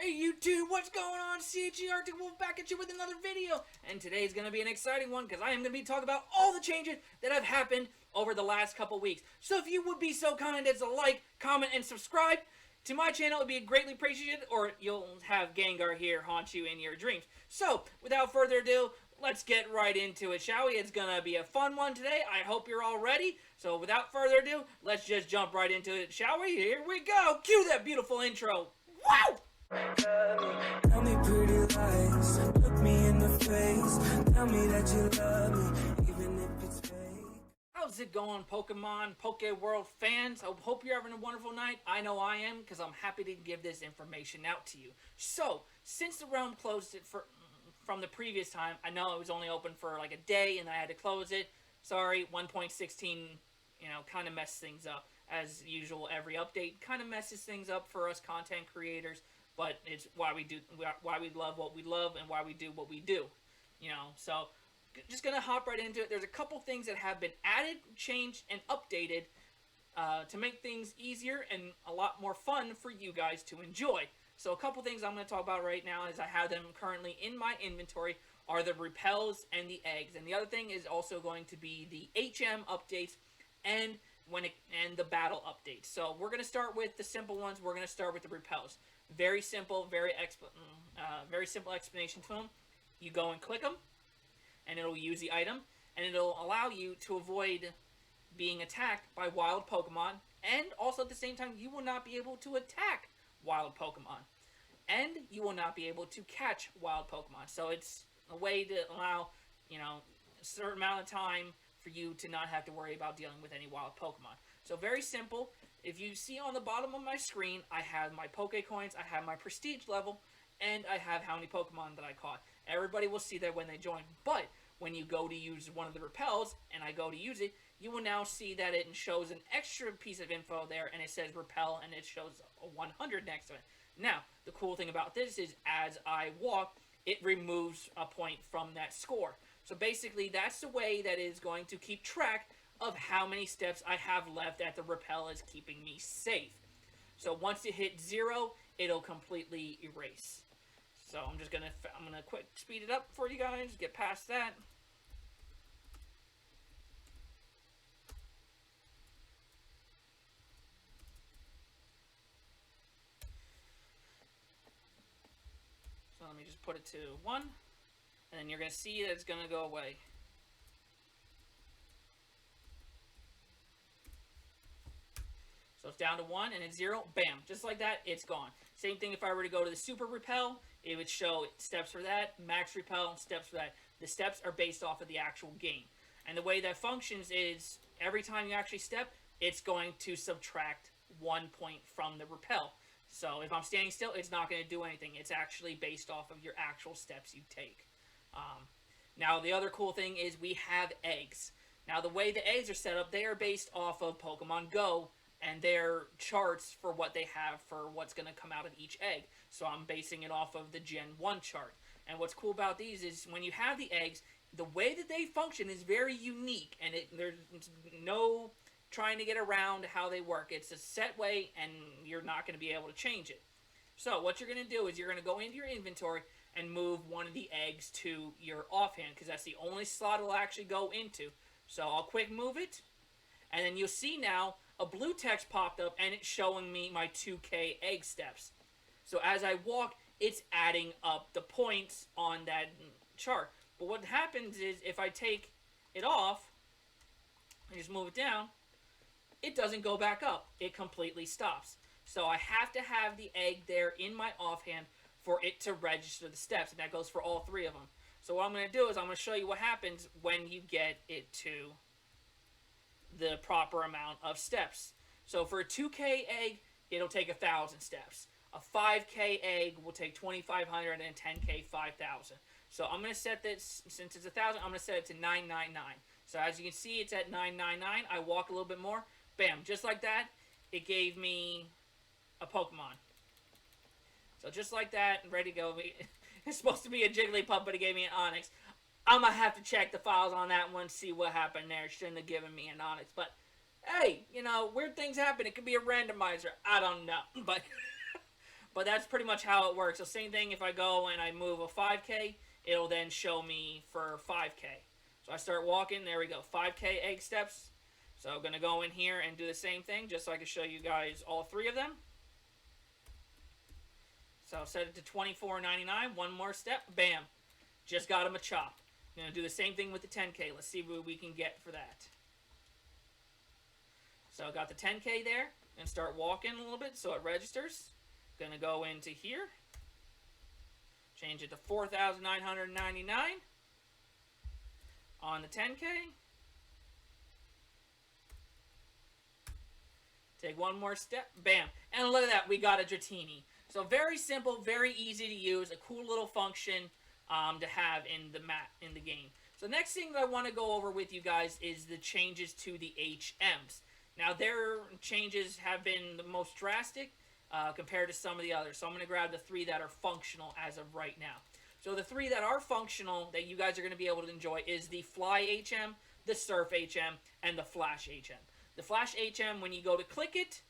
Hey YouTube, what's going on? CHE Arctic Wolf back at you with another video. And today's going to be an exciting one because I am going to be talking about all the changes that have happened over the last couple weeks. So if you would be so kind as to like, comment, and subscribe to my channel, it would be greatly appreciated, or you'll have Gengar here haunt you in your dreams. So, without further ado, let's get right into it, shall we? It's going to be a fun one today. I hope you're all ready. So without further ado, let's just jump right into it, shall we? Here we go. Cue that beautiful intro. Wow! Tell me pretty lies, look me in the face, tell me that you love me, even if it's fake. How's it going, Pokemon, PokèWorld fans? I hope you're having a wonderful night. I know I am, because I'm happy to give this information out to you. So, since the realm closed it from the previous time, I know it was only open for like a day, and I had to close it. Sorry, 1.16, kind of messed things up. As usual, every update kind of messes things up for us content creators. But it's why we love what we love and why we do what we do, So, just gonna hop right into it. There's a couple things that have been added, changed, and updated to make things easier and a lot more fun for you guys to enjoy. So, a couple things I'm gonna talk about right now, as I have them currently in my inventory, are the repels and the eggs. And the other thing is also going to be the HM updates and the battle updates. So, we're gonna start with the simple ones. We're gonna start with the repels. Very simple, very simple explanation to them. You go and click them, and it'll use the item, and it'll allow you to avoid being attacked by wild Pokemon, and also at the same time, you will not be able to attack wild Pokemon, and you will not be able to catch wild Pokemon. So it's a way to allow, a certain amount of time for you to not have to worry about dealing with any wild Pokemon. So very simple. If you see on the bottom of my screen, I have my Pokecoins, I have my prestige level, and I have how many Pokemon that I caught. Everybody will see that when they join, but when you go to use one of the repels, and I go to use it, you will now see that it shows an extra piece of info there, and it says repel, and it shows a 100 next to it. Now, the cool thing about this is, as I walk, it removes a point from that score. So basically, that's the way that it is going to keep track of how many steps I have left that the repel is keeping me safe. So once you hit 0, it'll completely erase. So I'm gonna quick speed it up for you guys, get past that. So let me just put it to 1, and then you're gonna see that it's gonna go away. So it's down to 1 and it's 0. Bam. Just like that, it's gone. Same thing if I were to go to the Super Repel. It would show steps for that. Max Repel, steps for that. The steps are based off of the actual game. And the way that functions is every time you actually step, it's going to subtract 1 point from the repel. So if I'm standing still, it's not going to do anything. It's actually based off of your actual steps you take. Now, the other cool thing is we have eggs. Now, the way the eggs are set up, they are based off of Pokemon Go and their charts for what they have for what's going to come out of each egg. So I'm basing it off of the Gen 1 chart. And what's cool about these is when you have the eggs, the way that they function is very unique. And there's no trying to get around how they work. It's a set way, and you're not going to be able to change it. So what you're going to do is you're going to go into your inventory and move one of the eggs to your offhand, because that's the only slot it'll actually go into. So I'll quick move it, and then you'll see now a blue text popped up, and it's showing me my 2K egg steps. So as I walk, it's adding up the points on that chart. But what happens is, if I take it off, and just move it down, it doesn't go back up. It completely stops. So I have to have the egg there in my offhand for it to register the steps, and that goes for all 3 of them. So what I'm going to do is I'm going to show you what happens when you get it to the proper amount of steps. So for a 2K egg, it'll take 1,000 steps. A 5K egg will take 2,500, and 10K 5,000. So I'm going to set this, since it's 1,000, I'm going to set it to 999. So as you can see, it's at 999. I walk a little bit more. Bam, just like that, it gave me a Pokemon. So just like that, ready to go. It's supposed to be a Jigglypuff, but it gave me an Onix. I'm going to have to check the files on that one, see what happened there. It shouldn't have given me an Onix. But, hey, weird things happen. It could be a randomizer. I don't know. But But that's pretty much how it works. So same thing, if I go and I move a 5K, it'll then show me for 5K. So I start walking, there we go, 5K egg steps. So I'm going to go in here and do the same thing, just so I can show you guys all 3 of them. So I'll set it to $24.99, one more step, bam. Just got him a chop. I'm going to do the same thing with the 10K. Let's see what we can get for that. So I got the 10K there, and start walking a little bit so it registers. Going to go into here. Change it to $4,999 on the 10K. Take one more step, bam. And look at that, we got a Dratini. So very simple, very easy to use, a cool little function to have in the game. So next thing that I want to go over with you guys is the changes to the HMs. Now their changes have been the most drastic compared to some of the others. So I'm going to grab the 3 that are functional as of right now. So the 3 that are functional that you guys are going to be able to enjoy is the Fly HM, the Surf HM, and the Flash HM. The Flash HM, when you go to click it,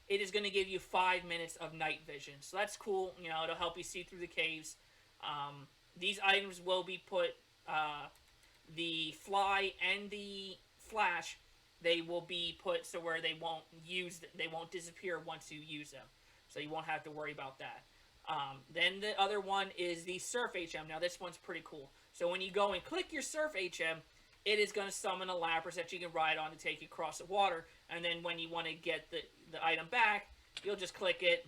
it is going to give you 5 minutes of night vision. So that's cool. You know, it'll help you see through the caves. These items will be put, the Fly and the Flash, they will be put so where they won't disappear once you use them. So you won't have to worry about that. Then the other one is the Surf HM. Now this one's pretty cool. So when you go and click your Surf HM, it is going to summon a Lapras that you can ride on to take you across the water. And then when you want to get the item back, you'll just click it,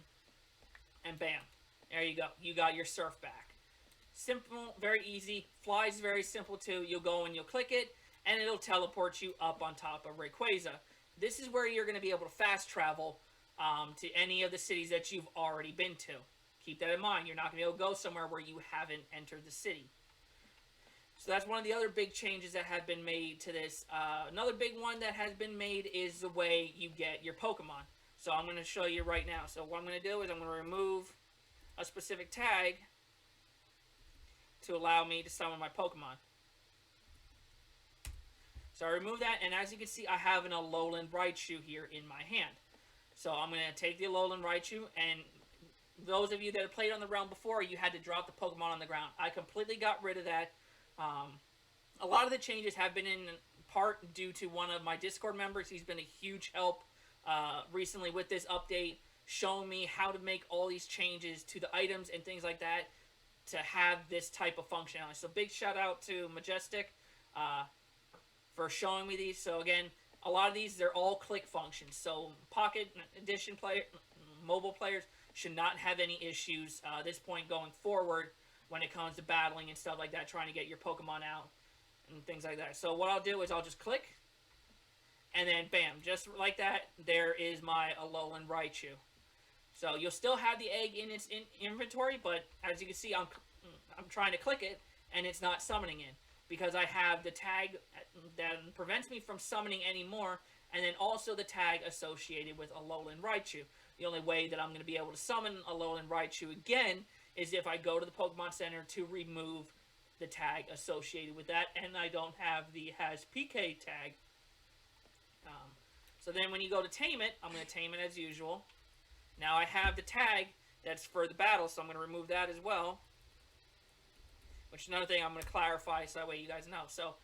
and bam. There you go. You got your Surf back. Simple, very easy. Fly's very simple too. You'll go and you'll click it, and it'll teleport you up on top of Rayquaza. This is where you're going to be able to fast travel to any of the cities that you've already been to. Keep that in mind. You're not going to be able to go somewhere where you haven't entered the city. So that's one of the other big changes that have been made to this. Another big one that has been made is the way you get your Pokemon. So I'm going to show you right now. So what I'm going to do is I'm going to remove a specific tag to allow me to summon my Pokemon. So I remove that, and as you can see, I have an Alolan Raichu here in my hand. So I'm going to take the Alolan Raichu, and those of you that have played on the realm before, you had to drop the Pokemon on the ground. I completely got rid of that. A lot of the changes have been in part due to one of my Discord members. He's been a huge help recently with this update, showing me how to make all these changes to the items and things like that to have this type of functionality. So big shout out to Majestic for showing me these. So again, a lot of these, they're all click functions. So Pocket Edition mobile players should not have any issues at this point going forward when it comes to battling and stuff like that, trying to get your Pokemon out and things like that. So what I'll do is I'll just click, and then bam, just like that, there is my Alolan Raichu. So you'll still have the egg in its inventory, but as you can see, I'm trying to click it, and it's not summoning in, because I have the tag that prevents me from summoning anymore, and then also the tag associated with Alolan Raichu. The only way that I'm going to be able to summon Alolan Raichu again is if I go to the Pokemon Center to remove the tag associated with that, and I don't have the has PK tag. So then when you go to tame it, I'm going to tame it as usual. Now I have the tag that's for the battle, so I'm going to remove that as well. Which is another thing I'm going to clarify so that way you guys know. So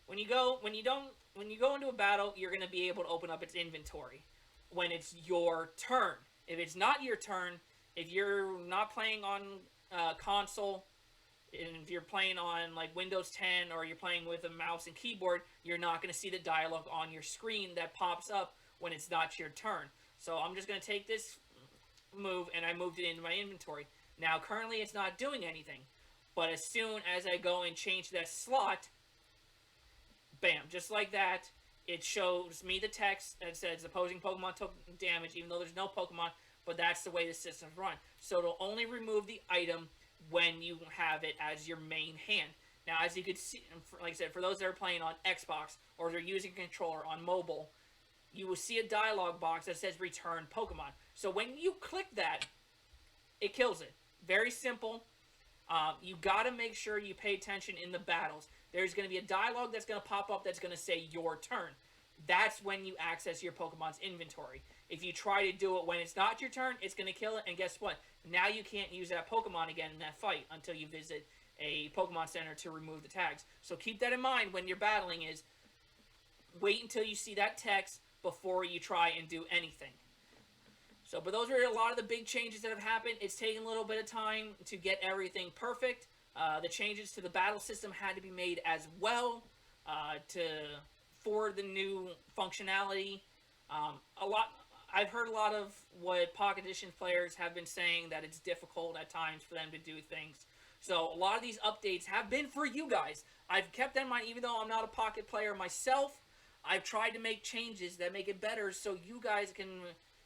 when you go into a battle, you're going to be able to open up its inventory when it's your turn. If it's not your turn, if you're not playing on console, and if you're playing on like Windows 10 or you're playing with a mouse and keyboard, you're not going to see the dialogue on your screen that pops up when it's not your turn. So I'm just going to take this move, and I moved it into my inventory. Now currently it's not doing anything, but as soon as I go and change that slot, bam, just like that, it shows me the text that says opposing Pokemon took damage, even though there's no Pokemon, but that's the way the system's run. So it'll only remove the item when you have it as your main hand. Now, as you can see, like I said, for those that are playing on Xbox or they're using a controller on mobile, you will see a dialog box that says return Pokemon. So when you click that, it kills it. Very simple. You got to make sure you pay attention in the battles. There's going to be a dialogue that's going to pop up that's going to say your turn. That's when you access your Pokemon's inventory. If you try to do it when it's not your turn, it's going to kill it, and guess what? Now you can't use that Pokemon again in that fight until you visit a Pokemon Center to remove the tags. So keep that in mind when you're battling, is wait until you see that text before you try and do anything. So, but those are a lot of the big changes that have happened. It's taken a little bit of time to get everything perfect. The changes to the battle system had to be made as well for the new functionality. I've heard a lot of what Pocket Edition players have been saying, that it's difficult at times for them to do things. So a lot of these updates have been for you guys. I've kept that in mind, even though I'm not a Pocket player myself. I've tried to make changes that make it better so you guys can,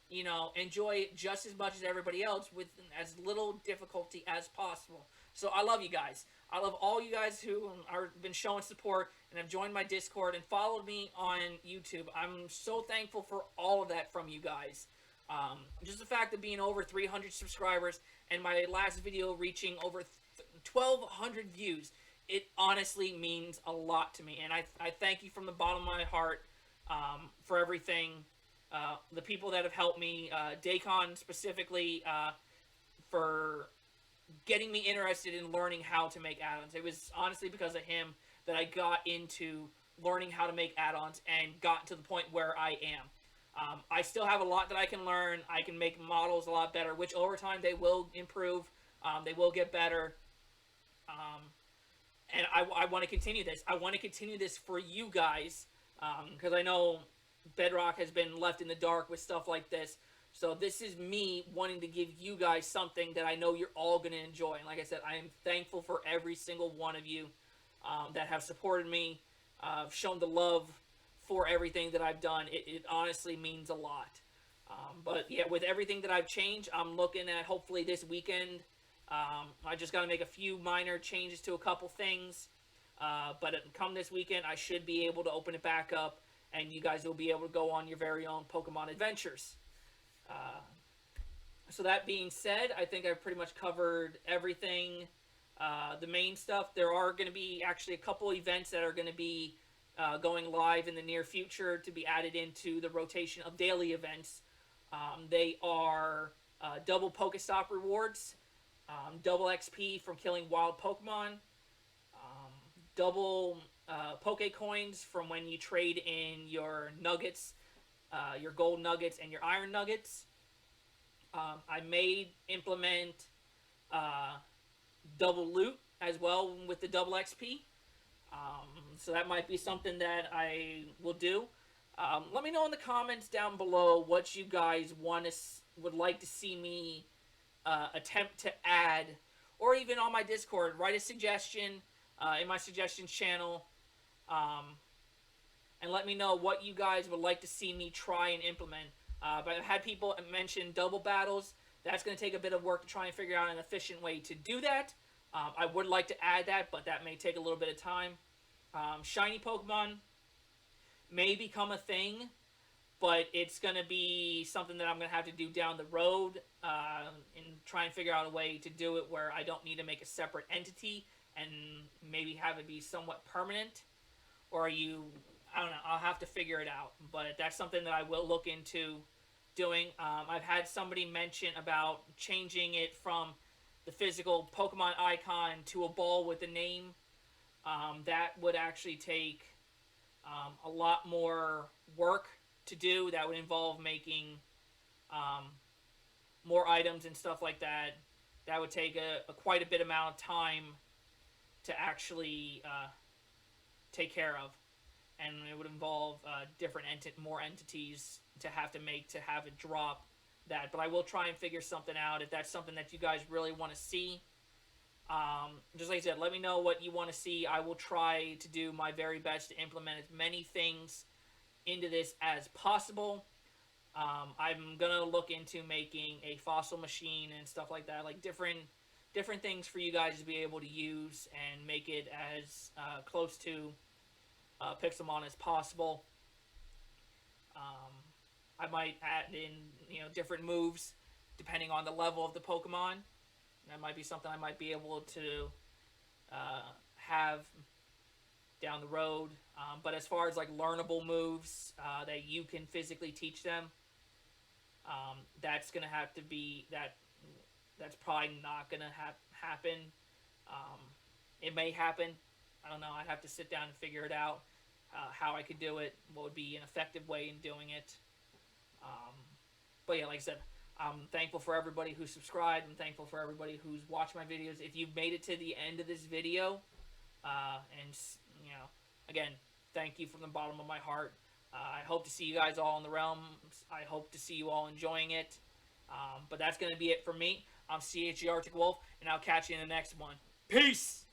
you know, enjoy it just as much as everybody else with as little difficulty as possible. So I love you guys. I love all you guys who are been showing support and have joined my Discord and followed me on YouTube. I'm so thankful for all of that from you guys. Just the fact of being over 300 subscribers and my last video reaching over 1,200 views, it honestly means a lot to me. And I thank you from the bottom of my heart for everything. The people that have helped me, Dacon specifically, for getting me interested in learning how to make add-ons. It was honestly because of him that I got into learning how to make add-ons and got to the point where I am. I still have a lot that I can learn. I can make models a lot better, which over time they will improve. They will get better. And I want to continue this. I want to continue this for you guys, because I know Bedrock has been left in the dark with stuff like this. So this is me wanting to give you guys something that I know you're all going to enjoy. And like I said, I am thankful for every single one of you that have supported me, shown the love for everything that I've done. It honestly means a lot. But yeah, with everything that I've changed, I'm looking at hopefully this weekend. I just got to make a few minor changes to a couple things. But come this weekend, I should be able to open it back up, and you guys will be able to go on your very own Pokemon adventures. So that being said, I think I've pretty much covered everything. The main stuff, there are going to be actually a couple events that are going to be going live in the near future to be added into the rotation of daily events. They are double Pokestop rewards, double XP from killing wild Pokemon, double Poke Coins from when you trade in your nuggets, your gold nuggets and your iron nuggets. I may implement double loot as well with the double XP. So that might be something that I will do. Let me know in the comments down below what you guys would like to see me attempt to add, or even on my Discord. Write a suggestion in my suggestions channel, and let me know what you guys would like to see me try and implement. But I've had people mention double battles. That's going to take a bit of work to try and figure out an efficient way to do that. I would like to add that, but that may take a little bit of time. Shiny Pokemon may become a thing, but it's going to be something that I'm going to have to do down the road and try and figure out a way to do it where I don't need to make a separate entity and maybe have it be somewhat permanent. Or I don't know, I'll have to figure it out. But that's something that I will look into doing. I've had somebody mention about changing it from the physical Pokemon icon to a ball with a name. That would actually take a lot more work to do. That would involve making more items and stuff like that. That would take quite a bit amount of time to actually take care of. And it would involve more entities to have it drop that. But I will try and figure something out if that's something that you guys really want to see. Just like I said, let me know what you want to see. I will try to do my very best to implement as many things into this as possible. I'm going to look into making a fossil machine and stuff like that, like different things for you guys to be able to use and make it as close to Pixelmon as possible. I might add in, different moves depending on the level of the Pokemon. That might be something I might be able to have down the road. But as far as like learnable moves that you can physically teach them, That's gonna have to be that. That's probably not gonna happen. It may happen. I don't know. I'd have to sit down and figure it out. How I could do it. What would be an effective way in doing it. But yeah, like I said, I'm thankful for everybody who subscribed. I'm thankful for everybody who's watched my videos. If you've made it to the end of this video, and you know, again, thank you from the bottom of my heart. I hope to see you guys all in the realms. I hope to see you all enjoying it. But that's going to be it for me. I'm CHG Arctic Wolf, and I'll catch you in the next one. Peace!